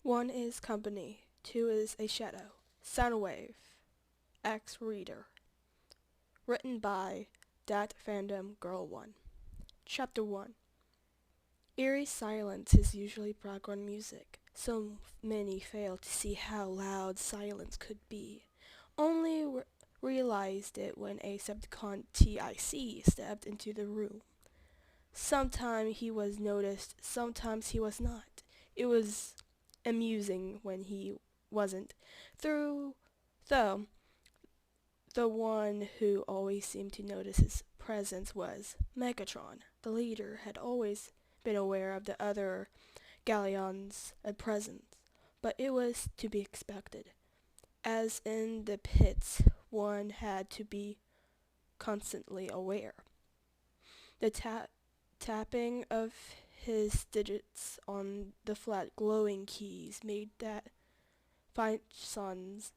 One is company, two is a shadow. Soundwave, X Reader. Written by Dat Fandom Girl 1. Chapter 1. Eerie silence is usually background music. So many fail to see how loud silence could be. Only realized it when a Decepticon TIC stepped into the room. Sometimes he was noticed, sometimes he was not. It was amusing when he wasn't. Though the one who always seemed to notice his presence was Megatron. The leader had always been aware of the other Galleon's presence, but it was to be expected. As in the pits, one had to be constantly aware. The tapping of his digits on the flat glowing keys made that five sons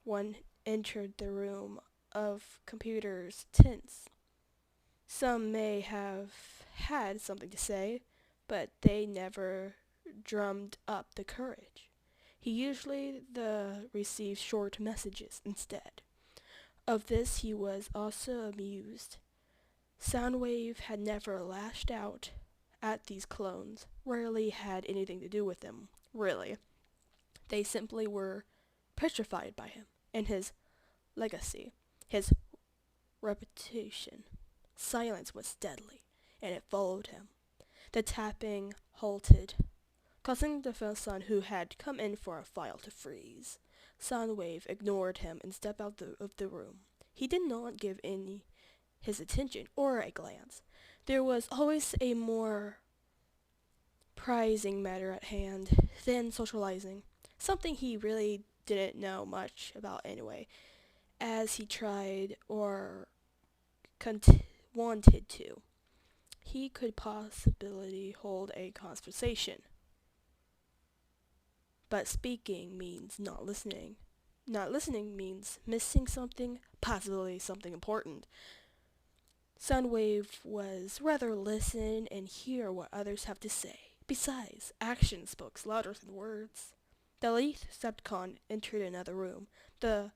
one entered the room of computers tense. Some may have had something to say, but they never drummed up the courage. He usually received short messages instead. Of this he was also amused. Soundwave had never lashed out at these clones, rarely had anything to do with them, really. They simply were petrified by him and his legacy, his reputation. Silence was deadly, and it followed him. The tapping halted, causing the first son who had come in for a file to freeze. Soundwave ignored him and stepped out of the room. He did not give any his attention or a glance. There was always a more prizing matter at hand than socializing, something he really didn't know much about anyway, as he tried or wanted to. He could possibly hold a conversation, but speaking means not listening. Not listening means missing something, possibly something important. Soundwave was rather listen and hear what others have to say. Besides, action spoke louder than words. The late Decepticon entered another room, the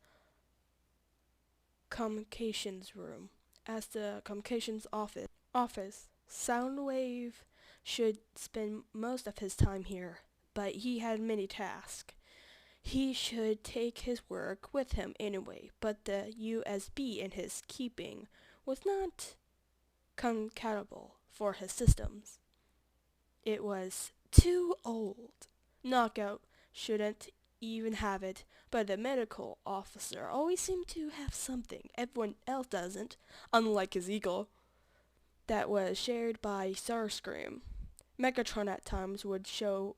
communications room. As the communications office, Soundwave should spend most of his time here, but he had many tasks. He should take his work with him anyway, but the USB in his keeping was not compatible for his systems. It was too old. Knockout shouldn't even have it, but the medical officer always seemed to have something everyone else doesn't, unlike his eagle, that was shared by Starscream. Megatron at times would show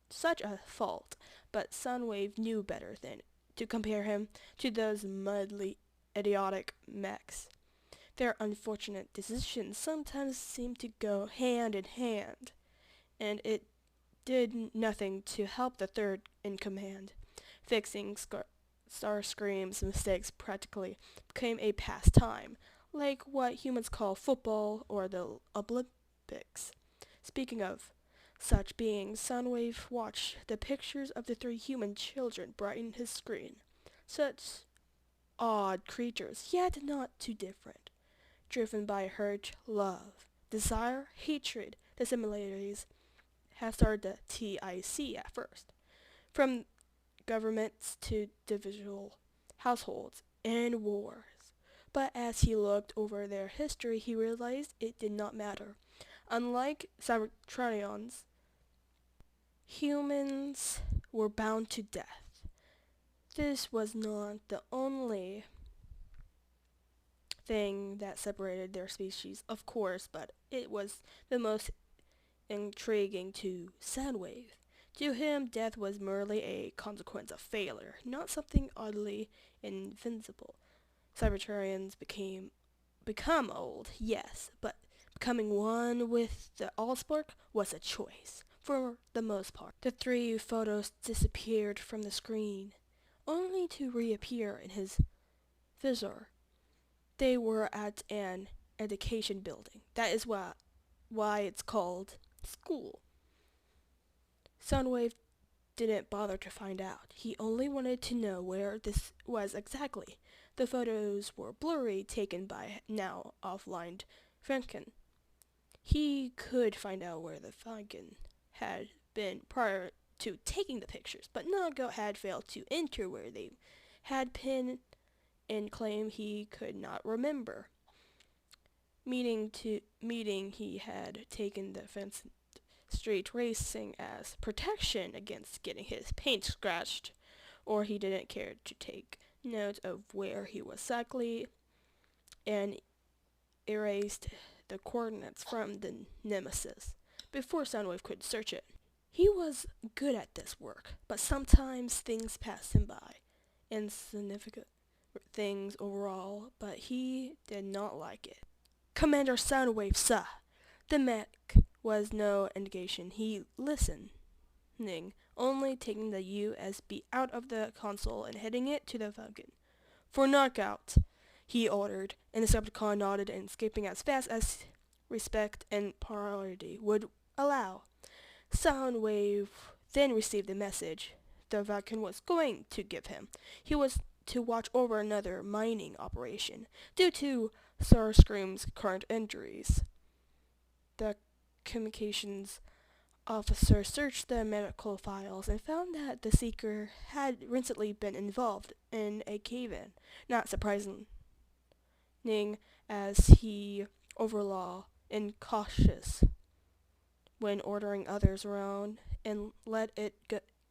such a fault, but Soundwave knew better than to compare him to those muddy, idiotic mechs. Their unfortunate decisions sometimes seemed to go hand in hand, and it did nothing to help the third in command. Fixing Starscream's mistakes practically became a pastime, like what humans call football or the Olympics. Speaking of such beings, Soundwave watched the pictures of the three human children brighten his screen. Such odd creatures, yet not too different. Driven by hurt, love, desire, hatred, the similarities had started the TIC at first. From governments to individual households and wars. But as he looked over their history, he realized it did not matter. Unlike Cybertronians, humans were bound to death. This was not the only thing that separated their species, of course, but it was the most intriguing to Soundwave. To him, death was merely a consequence of failure, not something oddly invincible. Cybertronians become old, yes, but becoming one with the Allspark was a choice, for the most part. The three photos disappeared from the screen, only to reappear in his visor. They were at an education building. That is why it's called school. Soundwave didn't bother to find out. He only wanted to know where this was exactly. The photos were blurry, taken by now offline Franken. He could find out where the Franken had been prior to taking the pictures, but Nago had failed to enter where they had been and claimed he could not remember. Meaning he had taken the fence street racing as protection against getting his paint scratched, or he didn't care to take note of where he was exactly and erased the coordinates from the Nemesis before Soundwave could search it. He was good at this work, but sometimes things passed him by, insignificant things overall, but he did not like it. Commander Soundwave, sir. The mech was no indication he listening, only taking the USB out of the console and heading it to the Falcon. For knockout, he ordered, and the Decepticon nodded and escaping as fast as respect and priority would allow. Soundwave then received the message the Falcon was going to give him. He was to watch over another mining operation due to Starscream's current injuries. The communications officer searched the medical files and found that the Seeker had recently been involved in a cave-in. Not surprising, as he overlaw and cautious when ordering others around and let it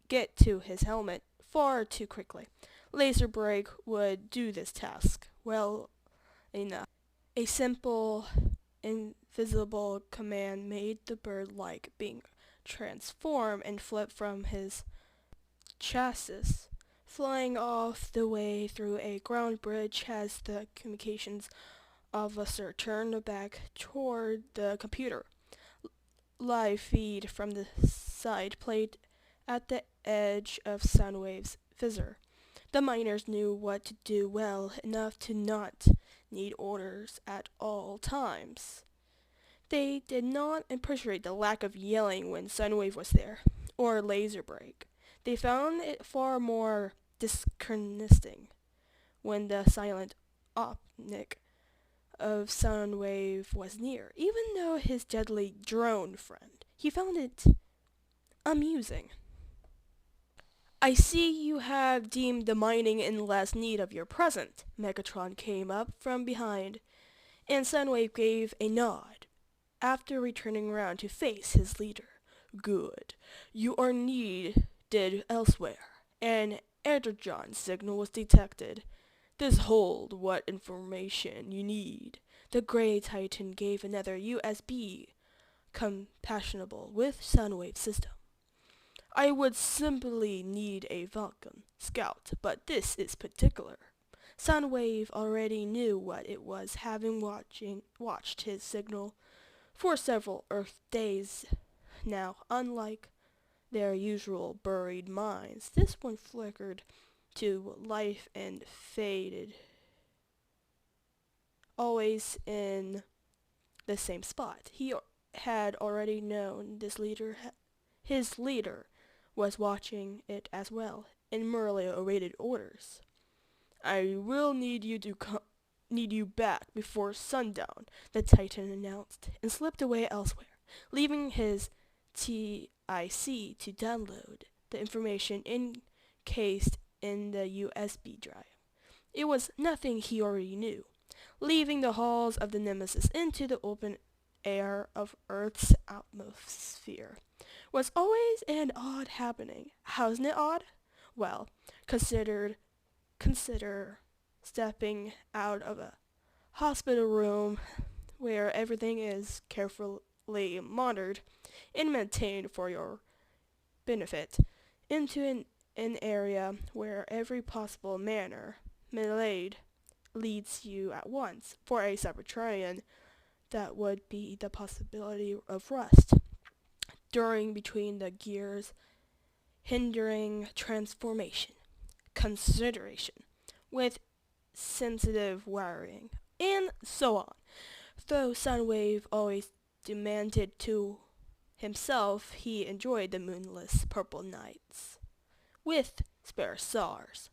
get to his helmet far too quickly. Laser Break would do this task well enough. A simple, invisible command made the bird-like being transform and flip from his chassis, flying off the way through a ground bridge as the communications officer turned back toward the computer. Live feed from the side played at the edge of Soundwave's visor. The miners knew what to do well enough to not need orders at all times. They did not appreciate the lack of yelling when Soundwave was there, or laser break. They found it far more disconcerting when the silent optic of Soundwave was near. Even though his deadly drone friend, he found it amusing. I see you have deemed the mining in less need of your presence. Megatron came up from behind, and Soundwave gave a nod after returning around to face his leader. Good. You are needed elsewhere. An Energon signal was detected. This hold what information you need. The Grey Titan gave another USB compatible with Soundwave system. I would simply need a Vulcan scout, but this is particular. Soundwave already knew what it was, having watched his signal for several Earth days now. Unlike their usual buried mines, this one flickered to life and faded, always in the same spot. He had already known his leader was watching it as well, and merely awaited orders. I will need you back before sundown, the Titan announced, and slipped away elsewhere, leaving his TIC to download the information encased in the USB drive. It was nothing he already knew. Leaving the halls of the Nemesis into the open air of Earth's atmosphere was always an odd happening. How's it odd? Well, consider stepping out of a hospital room where everything is carefully monitored and maintained for your benefit, into an area where every possible melee leads you at once. For a Cybertronian, that would be the possibility of rust during between the gears, hindering transformation, consideration with sensitive wiring, and so on. Though Soundwave always demanded to himself, he enjoyed the moonless purple nights with spare stars.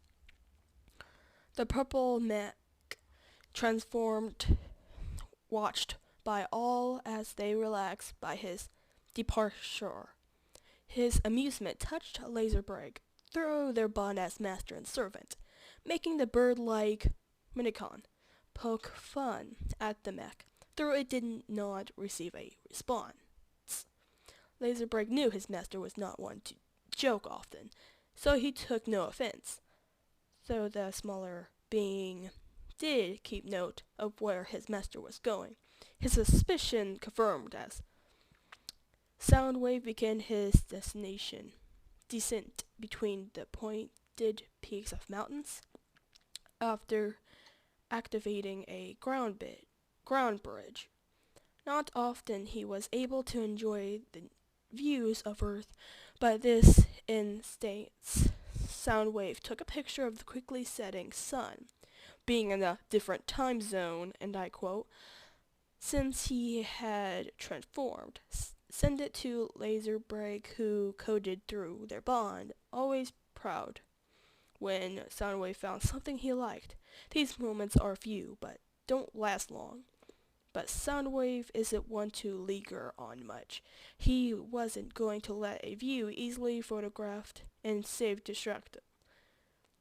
The purple mech transformed, watched by all as they relaxed by his departure. His amusement touched Laserbrake through their bond as master and servant, making the bird-like Megatron poke fun at the mech, though it did not receive a response. Laserbrake knew his master was not one to joke often, so he took no offense, though the smaller being did keep note of where his master was going. His suspicion confirmed as Soundwave began his descent between the pointed peaks of mountains. After activating a ground bridge, not often he was able to enjoy the views of Earth, but this instance, Soundwave took a picture of the quickly setting sun, being in a different time zone, and I quote, since he had transformed, send it to Laserbrake, who coded through their bond, always proud when Soundwave found something he liked. These moments are few, but don't last long. But Soundwave isn't one to linger on much. He wasn't going to let a view easily photographed and saved distract him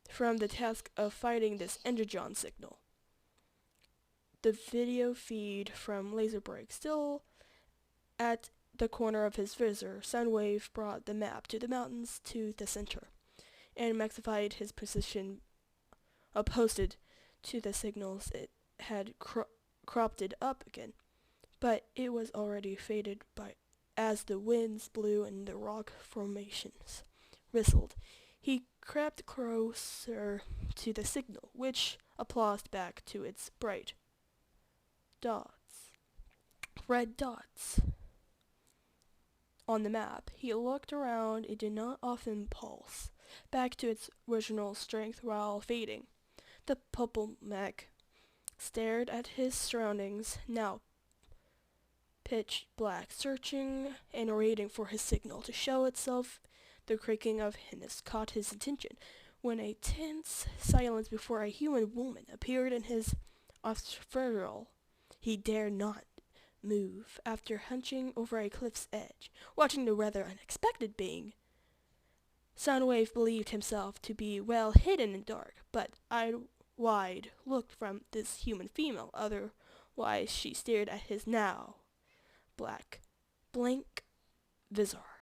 from the task of fighting this energon signal. The video feed from Laserbrake still at the corner of his visor, Soundwave brought the map to the mountains to the center, and magnified his position opposed to the signals. It had cropped it up again, but it was already faded by as the winds blew and the rock formations whistled. He crept closer to the signal, which applauded back to its bright red dots. On the map, he looked around. It did not often pulse back to its original strength while fading. The purple mech stared at his surroundings, now pitch black, searching and waiting for his signal to show itself. The creaking of hinges caught his attention when a tense silence before a human woman appeared in his obscural. He dared not move after hunching over a cliff's edge, watching the rather unexpected being. Soundwave believed himself to be well hidden in dark, but wide looked from this human female. Otherwise, she stared at his now blank visor.